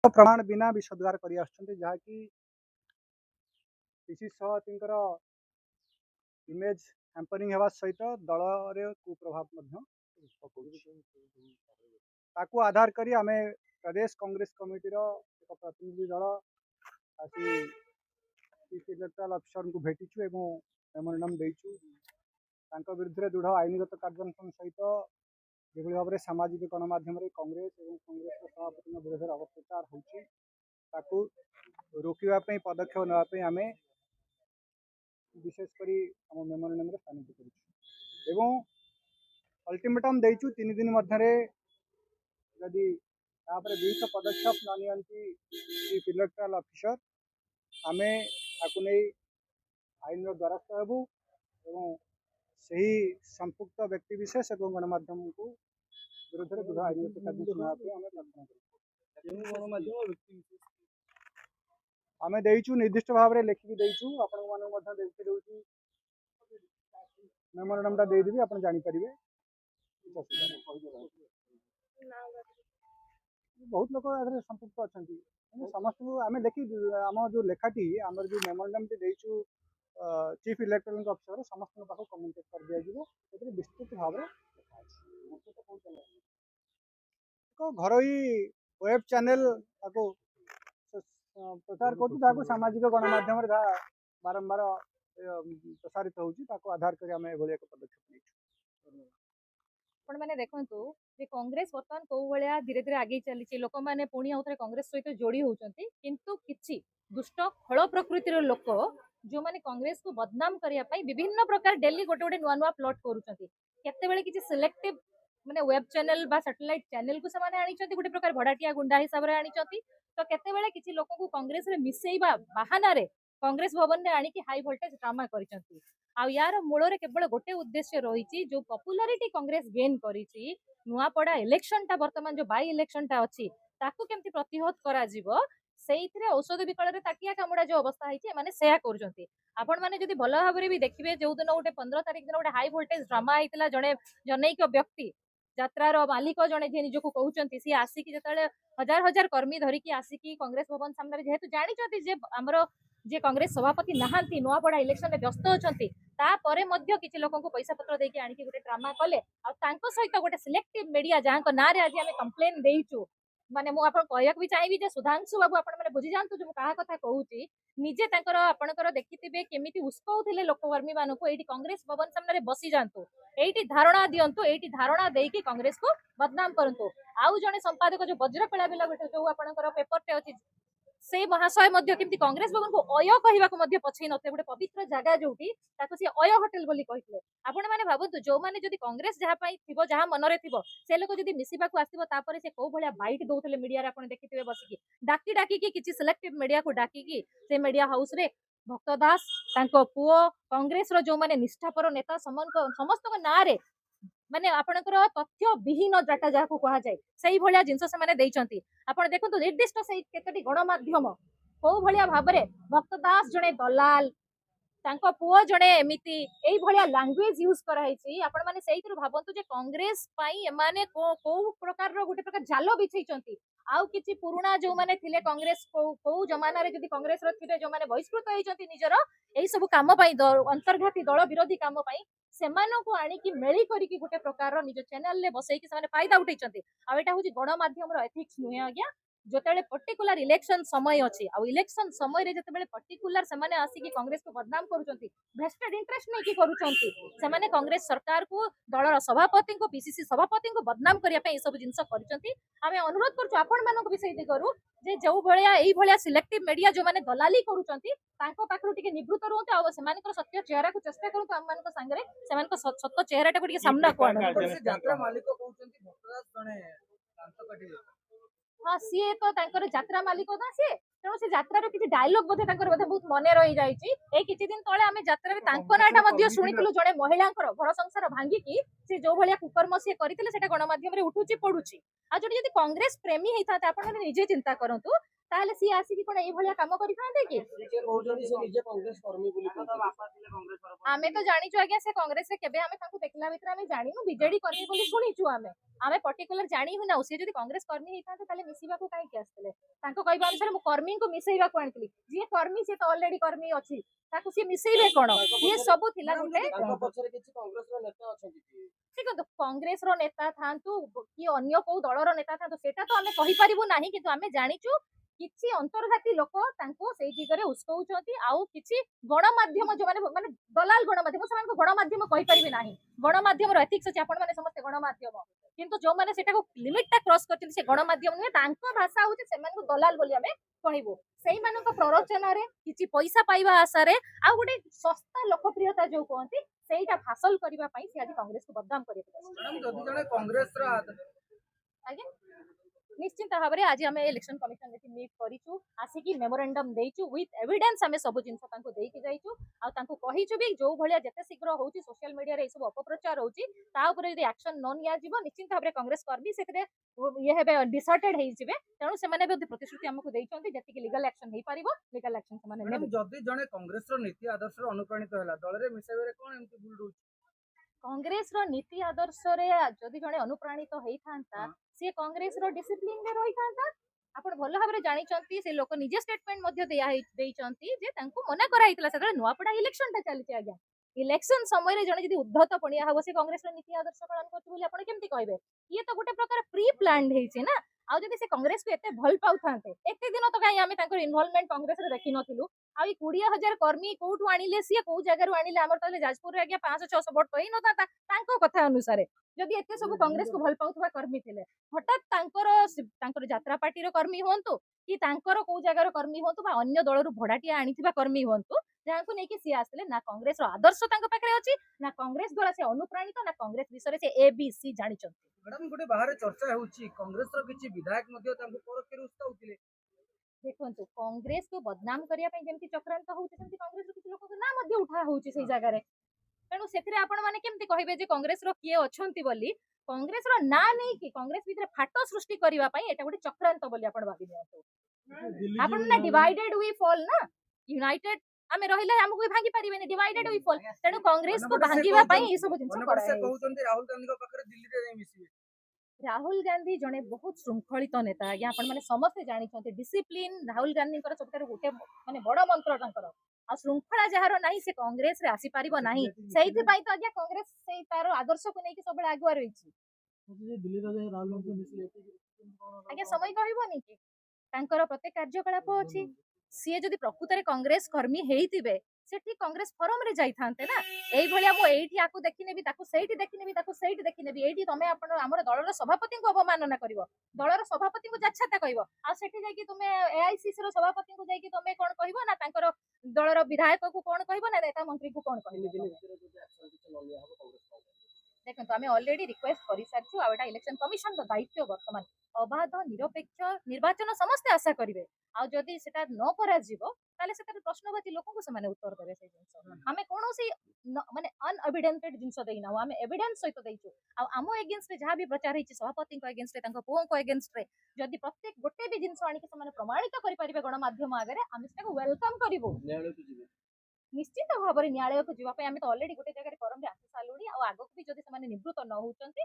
प्रमाण बिना भी सद्गार कर जहाँकि पिसी सभापति इमेज हैम्परिंग होगा सहित दल कुप्रभाव ताकू आधार करी आम प्रदेश कांग्रेस कमिटी एक प्रतिनिधि दल आसी चीफ इलेक्टोरल ऑफिसर को भेटीचु एवं मेमोरेंडम देचु विरुद्ध दृढ़ आईनगत कार्यानुष्ठान सहित जो भाव में सामाजिक गणमाध्यम कांग्रेस और कांग्रेस सभापति विरोध में अपप्रचार हो रोकवाई पदक्षेप नापी आम विशेषकर आम मेमोरेंडम स्थानित कर अल्टीमेटम देचु 3 दिन मध्य जदि विहित पदक्षेप न नि चीफ इलेक्टोरल ऑफिसर आम नहीं आईन द्वारस्थ हेबू और सही संपुक्त व्यक्ति विशेष और गणमाध्यम को विरोध में दृढ़ आईन आम देचु निर्दिष्ट भाव में लिखिकी देचु आपण मेमोरेंडम देदेवी आप जापर बहुत लोग संपुक्त अच्छा समस्त आम लिखि आम जो लेखाटी आम जो मेमोरेंडम देचु चीफ इलेक्टोरल ऑफिसर समस्त पाख कम्युनिकेट कर दिया विस्तृत भाव घरोई वेब चैनल प्रचार कर सामाजिक गणमाध्यम बारंबार प्रसारित होता आधार कर पदक्षेप आपण मैंने देखु जे कांग्रेस बर्तमान कौ भाया धीरे धीरे आगे चली लोक मैंने पुणी आउे कांग्रेस सहित जोड़ी होती किंतु किछि दुष्ट खल प्रकृतिर लोक जो मैंने कांग्रेस को बदनाम करने विभिन्न प्रकार डेली गोटे गोटे नुआ नुआ प्लॉट करुँचे किसी सिलेक्टिव माने वेब चैनल बा सैटेलाइट चैनल को से आनी गोटे प्रकार भड़ाटिया गुंडा हिसाब से आनी तो केते किसी लोक को कांग्रेस रे मिसेइबा बहाना रे कांग्रेस भवन में आनिकी हाई वोल्टेज ड्रामा करिसंती आ यार मूल केवल गोटे उद्देश्य रही जो पॉपुलैरिटी कांग्रेस गेन करिछि नुआपड़ा इलेक्शन टा वर्तमान जो बाई इलेक्शन टा अछि ताकू केमती प्रतिहत करा जिवो सेइथिरे औषध विकल रे ताकिया कामुडा जो अवस्था है माने सेया करूछंती आपण माने जदि भल भाबरे भी देखिबे जो दिन गोटे 15 तारिख दिन गोटे हाई वोल्टेज ड्रामा आइतला जने जनैक व्यक्ति यात्रार मालिक जड़े जी निजक कहते सी आसिकी जिते हजार हजार कर्मी धरिकी आसिकी कांग्रेस भवन सामने जेहेतु जानते जे आमर जे कांग्रेस सभापति नहांती नुआपड़ा इलेक्शन में व्यस्त अच्छी तापर किसी लोक पैसा पत्र देके आनिकी गोटे ड्रामा कले सहित गोटे सिलेक्टिव मीडिया जहाँ ना आज आम कंप्लेन देचु माने मु आपन कहक भी चाहिए जे सुधांशु बाबू आपण माने बुझी जानतु जे मु कहा कथा कहूची निजे तांकर आपणकर देखिथिबे केमिति उस्कौथिले लोककर्मी मानकु एठी कांग्रेस भवन सामने बसी जानतु एठी धारणा दियंतु एठी धारणा देकी कांग्रेस को बदनाम करंतु आउ जने संपादक जो वज्रकला बेला गोटे जो आपणकर पेपर टे अछि से महाशय मध्य केमती कांग्रेस भवन को अय कहवा को मध्य पछई नते गोटे पवित्र जगह जोटी ताको से अय होटल बोली कहितले आपण माने भाबंतु जो माने जदी कांग्रेस जहा पई थिबो जहा मनरे थिबो से लोक जदी मिसिबा को आथिबो तापर से को भलिया बाइट दोथले मीडिया रे आपण देखिथिबे बसिकी डाकी डाकी की किछि सिलेक्टिव मीडिया को डाकी की से मीडिया हाउस रे भक्त दास तांको पुओ कांग्रेस रो जो माने निष्ठापर नेता समस्त को ना रे माने आपणकर तथ्य विहीन डाटा जहाँ को कहा जाए सही भलिया जिनस से माने देइचंती आपण देखंतु निर्दिष्ट सही केतटी गणमाध्यम को भलिया भाबरे भक्त दास जने दलाल तांको पुओ जने एमिति एई भलिया लैंग्वेज यूज कराइछि आपण माने सेहितरु भाबंतु जे कांग्रेस पई एमाने को प्रकार रो गोटे प्रकार जालो बिछैचंती आउ किछि पुराना जो माने थिले कांग्रेस को जमाना रे जदी कांग्रेस रो थिबे जो माने बहिष्कृत होइचंती निजर एई सब काम पई अंतर्घाती दल विरोधी काम पई सेमानकु आनिकी मेली करिकी गोटे प्रकार निज चैनल ले बसैकी से फायदा उठैचंती आ एटा होची गणमाध्यम रो एथिक्स नुहे आज्ञा जोतेले पर्टिकुलर इलेक्शन समय अछि आ इलेक्शन समय रे जतेबेले पर्टिकुलर से माने आसीकी कांग्रेस को बदनाम करूचंती वेस्टेड इंटरेस्ट नै की करूचंती से माने कांग्रेस सरकार को दलर सभापति को पीसीसी सभापति को बदनाम करिया पे सब जिंस करूचंती आमे अनुरोध करछु आपण मानको भी सही करू जे जो भलिया एई भलिया सिलेक्टिव मीडिया जो माने दलाली करूचंती तांको पाखरु टिके निवृत्त रहंते आ सेमानकर सत्य चेहरा को चेष्टा करंतु हम मानक संगरे सेमानक सत्य चेहराटा को टिके सामना को आनंद यात्रा मालिक कहउचंती भक्तदास जणे दांत काटी हाँ सी तो यात्रा मालिक ना सी तेणु से यात्रार किसी डायलॉग बोधे बोधे बहुत मन रही जाइए ए किछि दिन तले आमे यात्रा नाटा मध्ये शुणिथिलु जणे महिलांकर घर संसार भांगिकी से जो भलिया कुकर्म से करथिले सेटा गणमाध्यम रे उठुची पडुची आ जोटी जदी कांग्रेस प्रेमी हेता आपण निजे चिंता करंतु ତାହେଲେ ସିଏ ଆସିକି କଣ ଏଇଭଳିଆ କାମ କରିଥାନ୍ତେ କି? ସେ କହୁଛନ୍ତି ସେ ନିଜେ କଂଗ୍ରେସ କର୍ମୀ ବୋଲି କହୁଛନ୍ତି। ଆମେ ତ ଜାଣିଛୁ ଆଜ୍ଞା ସେ କଂଗ୍ରେସରେ କେବେ ଆମେ ତାଙ୍କୁ ଦେଖିଲା ଭିତରେ ଆମେ ଜାଣିନୁ ବିଜେଡି କର୍ମୀ ବୋଲି ଶୁଣିଛୁ ଆମେ ପର୍ଟିକୁଲାର ଜାଣି ହିଁ ନାଉ ସେ ଯଦି କଂଗ୍ରେସ କର୍ମୀ ହେଇଥାନ୍ତେ ତାହେଲେ ମିଶିବାକୁ କାହିଁକି ଆସିଥିଲେ? ତାଙ୍କ କହିବା ଅନୁସାରେ ମୁଁ କର୍ମୀଙ୍କୁ ମିଶେଇବାକୁ ଆଣିଥିଲି। ଯିଏ କର୍ମୀ ସିଏ ତ ଅଲରେଡି କର୍ମୀ ଅଛି, ତାକୁ ସିଏ ମିଶେଇବେ କଣ? ଇଏ ସବୁ ଥିଲା ଗୋଟେ ତାଙ୍କ ପଛରେ କିଛି କଂଗ୍ରେସର ନେତା ଅଛନ୍ତି କି? ଦେଖନ୍ତୁ କଂଗ୍ରେସର ନେତା ଥାନ୍ତୁ କି ଅନ୍ୟ କୋଉ ଦଳର ନେତା ଥାନ୍ତୁ ସେଟା ତ ଆମେ କହିପାରିବୁ ନାହିଁ, କିନ୍ତୁ ଆମେ ଜାଣିଛୁ କିଛି ଅନ୍ତର୍ଘାତୀ ଲୋକ ତାଙ୍କୁ ସେଇ ଦିଗରେ ଉସ୍କଉଛନ୍ତି। ଆଉ କିଛି ଗଣମାଧ୍ୟମ ଯୋଉମାନେ ମାନେ ଦଲାଲ ଗଣମାଧ୍ୟମ ସେମାନଙ୍କୁ ଗଣମାଧ୍ୟମ କହିପାରିବେ ନାହିଁ। ଗଣମାଧ୍ୟମର ଏଥିକ୍ସ ଅଛି, ଆପଣ ମାନେ ସମସ୍ତେ ଗଣମାଧ୍ୟମ, କିନ୍ତୁ ଯୋଉମାନେ ସେଟାକୁ ଲିମିଟ ଟା କ୍ରସ କରିଛନ୍ତି ସେ ଗଣମାଧ୍ୟମ ନୁହେଁ, ତାଙ୍କ ଭାଷା ହଉଛି ସେମାନଙ୍କୁ ଦଲାଲ ବୋଲି ଆମେ କହିବୁ। ସେଇମାନଙ୍କ ପ୍ରରୋଚନାରେ କିଛି ପଇସା ପାଇବା ଆଶାରେ ଆଉ ଗୋଟେ ଶସ୍ତା ଲୋକପ୍ରିୟତା ଯୋଉ କୁହନ୍ତି ସେଇଟା ହାସଲ କରିବା ପାଇଁ ସେ ଆଜି କଂଗ୍ରେସକୁ ବଦନାମ କରିବାକୁ ମ୍ୟାଡାମ ଯଦି ଜଣେ କଂଗ୍ରେସର ଆଜ୍ଞା ନିଶ୍ଚିତ ଭାବରେ ଆଜି ଆମେ ଇଲେକ୍ସନ କମିଶନ ମିଟ୍ କରିଛୁ, ଆସିକି ମେମୋରାଣ୍ଡମ ଦେଇଛୁ ୱିଥ ଏଭିଡେନ୍ସ ଆମେ ସବୁ ଜିନିଷ ତାଙ୍କୁ ଦେଇକି ଯାଇଛୁ। ଆଉ ତାଙ୍କୁ କହିଛୁ ବି ଯୋଉ ଭଳିଆ ଯେତେ ଶୀଘ୍ର ହଉଛି ସୋସିଆଲ ମିଡିଆରେ ଏଇ ସବୁ ଅପପ୍ରଚାର ହଉଛି ତା ଉପରେ ଯଦି ଆକ୍ସନ ନ ନିଆଯିବ ନିଶ୍ଚିତ ଭାବରେ କଂଗ୍ରେସ କର୍ମୀ ସେଥିରେ ଇଏ ହେବେ ଡିସର୍ଟେଡ ହେଇଯିବେ। ତେଣୁ ସେମାନେ ବି ପ୍ରତିଶ୍ରୁତି ଆମକୁ ଦେଇଛନ୍ତି ଯେତିକି ଲିଗାଲ ଆକ୍ସନ ହେଇପାରିବ ଲିଗାଲ ଆକ୍ସନ ସେମାନେ ନେବେ। ଯଦି ଜଣେ କଂଗ୍ରେସର ନୀତି ଆଦର୍ଶରେ ଅନୁପ୍ରାଣିତ ହେଲା ଦଳରେ ମିଶାଇବାରେ କଣ ଏମିତି ଭୁଲ ରହୁଛି? କଂଗ୍ରେସର ନୀତି ଆଦର୍ଶରେ ଯଦି ଜଣେ ଅନୁପ୍ରାଣିତ ହେଇଥାନ୍ତା ସିଏ କଂଗ୍ରେସର ଡିସିପ୍ଲିନରେ ରହିଥାନ୍ତା। ଆପଣ ଭଲ ଭାବରେ ଜାଣିଛନ୍ତି ସେ ଲୋକ ନିଜେ ଷ୍ଟେଟମେଣ୍ଟ ମଧ୍ୟ ଦେଇଛନ୍ତି ଯେ ତାଙ୍କୁ ମନା କରାଯାଇଥିଲା ସେତେବେଳେ ନୂଆପଡା ଇଲେକ୍ସନଟା ଚାଲିଛି ଆଜ୍ଞା। ଇଲେକ୍ସନ ସମୟରେ ଜଣେ ଯଦି ଉଦ୍ଧତ ପଣିଆ ହବ ସେ କଂଗ୍ରେସର ନୀତି ଆଦର୍ଶ ପାଳନ କରୁଛି ବୋଲି ଆପଣ କେମିତି କହିବେ? ଇଏ ତ ଗୋଟେ ପ୍ରକାର ପ୍ରି ପ୍ଲାନ୍ଡ ହେଇଛି ନା। ଆଉ ଯଦି ସେ କଂଗ୍ରେସକୁ ଏତେ ଭଲ ପାଉଥାନ୍ତେ ଏତେ ଦିନ ତ କାହିଁ ଆମେ ତାଙ୍କର ଇନଭଲଭମେଣ୍ଟ କଂଗ୍ରେସରେ ଦେଖିନଥିଲୁ। ଆଉ ଏଇ 20,000 କର୍ମୀ କୋଉଠୁ ଆଣିଲେ ସିଏ କୋଉ ଜାଗାରୁ ଆଣିଲେ? ଆମର ତାହେଲେ ଯାଜପୁରରେ ଆଜ୍ଞା 500-600 ଭୋଟ ତ ହେଇନଥାନ୍ତା ତାଙ୍କ କଥା ଅନୁସାରେ। ଯଦି ଏତେ ସବୁ କଂଗ୍ରେସକୁ ଭଲ ପାଉଥିବା କର୍ମୀ ଥିଲେ ହଠାତ୍ ତାଙ୍କର ଯାତ୍ରା ପାର୍ଟିର କର୍ମୀ ହୁଅନ୍ତୁ କି ତାଙ୍କର କୋଉ ଜାଗାର କର୍ମୀ ହୁଅନ୍ତୁ ବା ଅନ୍ୟ ଦଳରୁ ଭଡାଟିଆ ଆଣିଥିବା କର୍ମୀ ହୁଅନ୍ତୁ ଯାହାକୁ ନେଇକି ସିଏ ଆସିଥିଲେ ନା କଂଗ୍ରେସର ଆଦର୍ଶ ତାଙ୍କ ପାଖରେ ଅଛି ନା କଂଗ୍ରେସ ଦ୍ୱାରା ସେ ଅନୁପ୍ରାଣିତ ନା କଂଗ୍ରେସ ବିଷୟରେ ସେ ABC ଜାଣିଛନ୍ତି। ମ୍ୟାଡାମ ଗୋଟେ ବାହାରେ ଚର୍ଚ୍ଚା ହେଉଛି କଂଗ୍ରେସର କିଛି ବିଧାୟକ ମଧ୍ୟ ତାଙ୍କୁ ପରୋକ୍ଷରେ ଉସ୍କାଉଥିଲେ। ଦେଖନ୍ତୁ କଂଗ୍ରେସକୁ ବଦନାମ କରିବା ପାଇଁ ଯେମିତି ଚକ୍ରାନ୍ତ ହଉଛି ସେମିତି କଂଗ୍ରେସର କିଛି ଲୋକଙ୍କ ନାଁ ମଧ୍ୟ ଉଠା ହଉଛି ସେଇ ଜାଗାରେ। ତେଣୁ ସେଥିରେ ଆପଣ ମାନେ କେମିତି କହିବେ ଯେ କଂଗ୍ରେସର କିଏ ଅଛନ୍ତି ବୋଲି? କଂଗ୍ରେସର ନାଁ ନେଇକି କଂଗ୍ରେସ ଭିତରେ ଫାଟ ସୃଷ୍ଟି କରିବା ପାଇଁ ଏଟା ଗୋଟେ ଚକ୍ରାନ୍ତ ବୋଲି ଆପଣ ଭାବି ନିଅନ୍ତୁ। ଆପଣ ନା ଡିଭାଇଡେଡ ୱି ଫଲ୍ ନା, ୟୁନାଇଟେଡ ଆମେ ରହିଲେ ଆମକୁ ବି ଭାଙ୍ଗି ପାରିବେନି, ଡିଭାଇଡେଡ ୱି ଫଲ୍। ତେଣୁ କଂଗ୍ରେସକୁ ଭାଙ୍ଗିବା ପାଇଁ ଏଇ ସବୁ ଜିନିଷ କରାଯାଉଛି। କହୁଛନ୍ତି ରାହୁଲ ଗାନ୍ଧୀଙ୍କ ପାଖରେ ଦିଲ୍ଲୀରେ ଯାଇ ମିଶିବେ। ରାହୁଲ ଗାନ୍ଧୀ ଜଣେ ବହୁତ ଶୃଙ୍ଖଳିତ ନେତା ଆଜ୍ଞା, ଆପଣ ମାନେ ସମସ୍ତେ ଜାଣିଛନ୍ତି। ଡିସିପ୍ଲିନ ରାହୁଲ ଗାନ୍ଧୀଙ୍କର ସବୁଠାରୁ ଗୋଟେ ମାନେ ବଡ ମନ୍ତ୍ର ତାଙ୍କର। ଆଉ ଶୃଙ୍ଖଳା ଯାହାର ନାହିଁ ସେ କଂଗ୍ରେସରେ ଆସିପାରିବ ନାହିଁ। ସେଇଥିପାଇଁ ତ ଆଜ୍ଞା କଂଗ୍ରେସ ସେଇ ତାର ଆଦର୍ଶକୁ ନେଇକି ସବୁବେଳେ ଆଗୁଆ ରହିଛି। ଆଜ୍ଞା ସମୟ କହିବନି କି ତାଙ୍କର ପ୍ରତ୍ୟେକ କାର୍ଯ୍ୟକଳାପ ଅଛି। ସିଏ ଯଦି ପ୍ରକୃତରେ କଂଗ୍ରେସ କର୍ମୀ ହେଇଥିବେ ସେ ଠିକ କଂଗ୍ରେସ ଫୋରମରେ ଯାଇଥାନ୍ତେ ନା। ଏଇଭଳିଆ ମୁଁ ଏଇଠି ଆକୁ ଦେଖିନେବି ତାକୁ ସେଇଠି ଦେଖିନେବି ତାକୁ ସେଇଠି ଦେଖିନେବି, ଏଇଠି ତମେ ଆପଣ ଆମର ଦଳର ସଭାପତିଙ୍କୁ ଅବମାନନା କରିବ, ଦଳର ସଭାପତିଙ୍କୁ ଯାଚ୍ଛାତା କହିବ, ଆଉ ସେଠି ଯାଇକି ତୁମେ AICC ର ସଭାପତିଙ୍କୁ ଯାଇକି ତମେ କଣ କହିବ ନା ତାଙ୍କର ଦଳର ବିଧାୟକକୁ କଣ କହିବ ନା ନେତା ମନ୍ତ୍ରୀଙ୍କୁ କଣ କହିବ? ଦେଖନ୍ତୁ ଆମେ ଅଲରେଡି ରିକ୍ୱେଷ୍ଟ କରିସାରିଛୁ ଆଉ ଏଟା ଇଲେକ୍ସନ କମିଶନର ଦାୟିତ୍ୱ। ବର୍ତ୍ତମାନ ଅବାଧ ନିରପେକ୍ଷ ନିର୍ବାଚନ ସମସ୍ତେ ଆଶା କରିବେ, ଆଉ ଯଦି ସେଟା ନ କରାଯିବ ତାହେଲେ ସେଟାରେ ପ୍ରଶ୍ନବାଚୀ ଲୋକଙ୍କୁ ସେମାନେ ଉତ୍ତର ଦେବେ। ସେଇ ଜିନିଷ ଆମେ କୌଣସି ମାନେ ଅନଏଭିଡେଣ୍ଟେଡ ଜିନିଷ ଦେଇନାହୁଁ, ଆମେ ଏଭିଡେନ୍ସ ସହିତ ଦେଇଛୁ। ଆଉ ଆମ ଏଗେନ୍ଷ୍ଟରେ ଯାହା ବି ପ୍ରଚାର ହେଇଛି ସଭାପତିଙ୍କ ଏଗେନ୍ଷ୍ଟରେ ତାଙ୍କ ପୁଅଙ୍କ ଏଗେନ୍ଷ୍ଟରେ ଯଦି ପ୍ରତ୍ୟେକ ଗୋଟେ ବି ଜିନିଷ ଆଣିକି ସେମାନେ ପ୍ରମାଣିତ କରିପାରିବେ ଗଣମାଧ୍ୟମ ଆଗରେ ଆମେ ସେଟାକୁ ୱେଲକମ କରିବୁ। ନିଶ୍ଚିତ ଭାବରେ ନ୍ୟାୟାଳୟକୁ ଯିବା ପାଇଁ ଆମେ ତ ଅଲରେଡି ଗୋଟେ ଜାଗାରେ ଫୋରମରେ ଆସି ସାରିଲୁଣି। ଆଉ ଆଗକୁ ବି ଯଦି ସେମାନେ ନିବୃତ୍ତ ନ ହଉଛନ୍ତି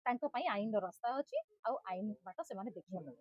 ତାଙ୍କ ପାଇଁ ଆଇନର ରାସ୍ତା ଅଛି ଆଉ ଆଇନ ବାଟ ସେମାନେ ଦେଖିବେ।